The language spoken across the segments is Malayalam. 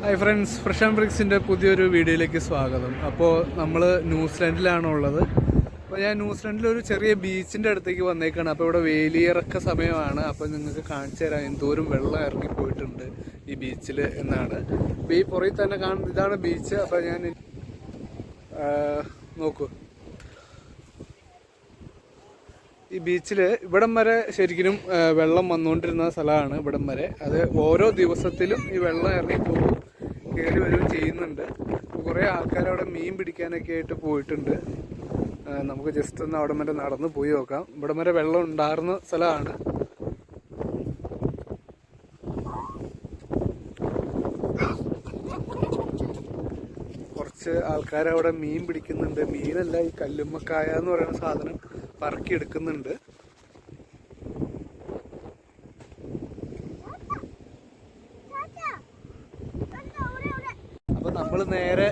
ഹായ് ഫ്രണ്ട്സ്, ഫ്രഷ് ആൻഡ് ബ്രിക്സിൻ്റെ പുതിയൊരു വീഡിയോയിലേക്ക് സ്വാഗതം. അപ്പോൾ നമ്മൾ ന്യൂസിലാൻഡിലാണുള്ളത്. അപ്പോൾ ഞാൻ ന്യൂസിലാൻഡിലൊരു ചെറിയ ബീച്ചിൻ്റെ അടുത്തേക്ക് വന്നേക്കാണ്. അപ്പോൾ ഇവിടെ വേലിയിറക്ക സമയമാണ്. അപ്പോൾ നിങ്ങൾക്ക് കാണിച്ചു തരാം എന്തോരം വെള്ളം ഇറങ്ങിപ്പോയിട്ടുണ്ട് ഈ ബീച്ചിൽ എന്നാണ്. അപ്പോൾ ഈ പുറയിൽ തന്നെ കാണുന്നത് ഇതാണ് ബീച്ച്. അപ്പോൾ ഞാൻ നോക്കൂ, ഈ ബീച്ചിൽ ഇവിടം വരെ ശരിക്കും വെള്ളം വന്നുകൊണ്ടിരുന്ന സ്ഥലമാണ്. ഇവിടം വരെ അത് ഓരോ ദിവസത്തിലും ഈ വെള്ളം ഇറങ്ങിപ്പോകും, കയറി വരികയും ചെയ്യുന്നുണ്ട്. കുറേ ആൾക്കാർ അവിടെ മീൻ പിടിക്കാനൊക്കെ ആയിട്ട് പോയിട്ടുണ്ട്. നമുക്ക് ജസ്റ്റ് ഒന്ന് അവിടെ വരെ നടന്ന് പോയി നോക്കാം. ഇവിടം വരെ വെള്ളം ഉണ്ടായിരുന്ന സ്ഥലമാണ്. കുറച്ച് ആൾക്കാർ അവിടെ മീൻ പിടിക്കുന്നുണ്ട്. മീനല്ല, ഈ കല്ലുമ്മക്കായ എന്ന് പറയുന്ന സാധനം പറക്കി എടുക്കുന്നുണ്ട്. അപ്പോൾ നമ്മൾ നേരെ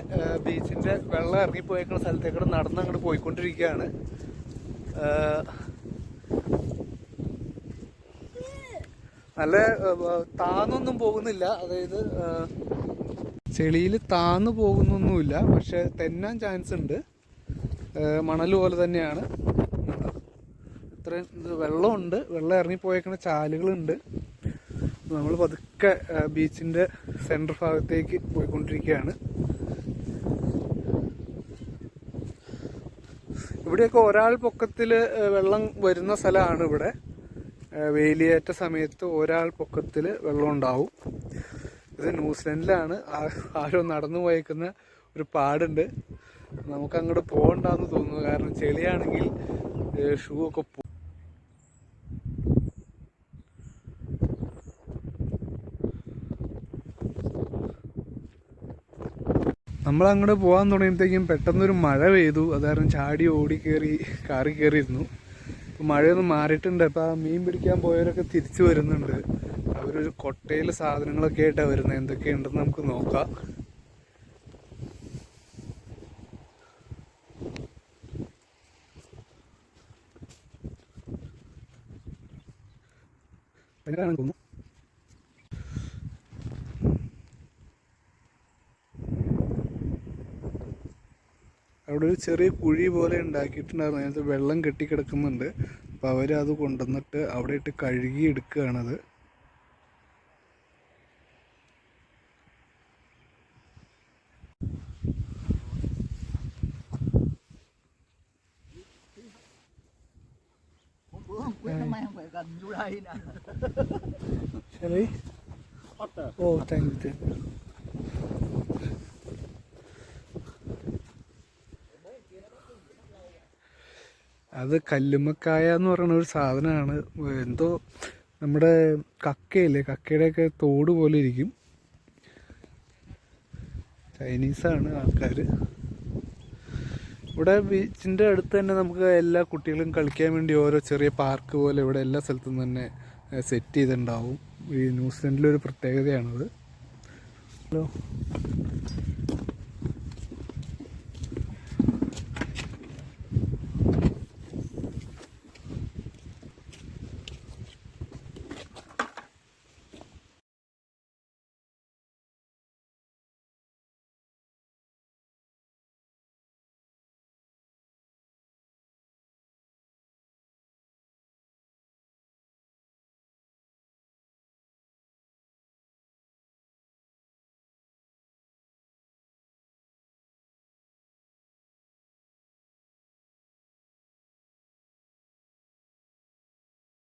ബീച്ചിൻ്റെ വെള്ളം ഇറങ്ങിപ്പോയേക്കുന്ന സ്ഥലത്തേക്കൂടെ നടന്ന് അങ്ങോട്ട് പോയിക്കൊണ്ടിരിക്കുകയാണ്. നല്ല താന്നൊന്നും പോകുന്നില്ല, അതായത് ചെളിയിൽ താന്നു പോകുന്നൊന്നുമില്ല, പക്ഷെ തെന്നാൻ ചാൻസ് ഉണ്ട്. മണൽ പോലെ തന്നെയാണ്. ഇത്രയും വെള്ളമുണ്ട്, വെള്ളം ഇറങ്ങിപ്പോയേക്കുന്ന ചാലുകളുണ്ട്. നമ്മൾ പതുക്കെ ബീച്ചിൻ്റെ സെൻറ്റർ ഭാഗത്തേക്ക് പോയിക്കൊണ്ടിരിക്കുകയാണ്. ഇവിടെയൊക്കെ ഒരാൾ പൊക്കത്തിൽ വെള്ളം വരുന്ന സ്ഥലമാണ്. ഇവിടെ വേലിയേറ്റ സമയത്ത് ഒരാൾ പൊക്കത്തിൽ വെള്ളം ഉണ്ടാവും. ഇത് ന്യൂസിലൻഡിലാണ്. ആരോ നടന്നു പോയേക്കുന്ന ഒരു പാടുണ്ട്. നമുക്ക് അങ്ങോട്ട് പോകണ്ടെന്ന് തോന്നുന്നു, കാരണം ചെളിയാണെങ്കിൽ ഷൂ ഒക്കെ പോകും. നമ്മളങ്ങോട്ട് പോകാൻ തുടങ്ങിയപ്പോഴത്തേക്കും പെട്ടെന്നൊരു മഴ പെയ്തു. അത് കാരണം ചാടി ഓടി കാറി കയറിയിരുന്നു. അപ്പോൾ മഴയൊന്നും മാറിയിട്ടുണ്ട്. അപ്പോൾ ആ മീൻ പിടിക്കാൻ പോയവരൊക്കെ തിരിച്ചു വരുന്നുണ്ട്. അവരൊരു കൊട്ടയിൽ സാധനങ്ങളൊക്കെ ആയിട്ടാണ് വരുന്നത്. എന്തൊക്കെയുണ്ടെന്ന് നമുക്ക് നോക്കാം. തോന്നുന്നു അവിടെ ഒരു ചെറിയ കുഴി പോലെ ഉണ്ടാക്കിയിട്ടുണ്ടായിരുന്നു. അതിനകത്ത് വെള്ളം കെട്ടിക്കിടക്കുന്നുണ്ട്. അപ്പോൾ അവരത് കൊണ്ടുവന്നിട്ട് അവിടെ ഇട്ട് കഴുകി എടുക്കുകയാണത്. ശരി, ഓ താങ്ക് യു. അത് കല്ലുമ്മക്കായ എന്ന് പറയുന്ന ഒരു സാധനമാണ്. എന്തോ നമ്മുടെ കക്കയില്ലേ, കക്കയുടെയൊക്കെ തോട് പോലെ ഇരിക്കും. ചൈനീസാണ് ആൾക്കാർ. ഇവിടെ ബീച്ചിൻ്റെ അടുത്ത് തന്നെ നമുക്ക് എല്ലാ കുട്ടികളും കളിക്കാൻ വേണ്ടി ഓരോ ചെറിയ പാർക്ക് പോലെ ഇവിടെ എല്ലാ സ്ഥലത്തും തന്നെ സെറ്റ് ചെയ്തിട്ടുണ്ടാവും. ഈ ന്യൂസിലൻഡിലൊരു പ്രത്യേകതയാണത്. ഹലോ.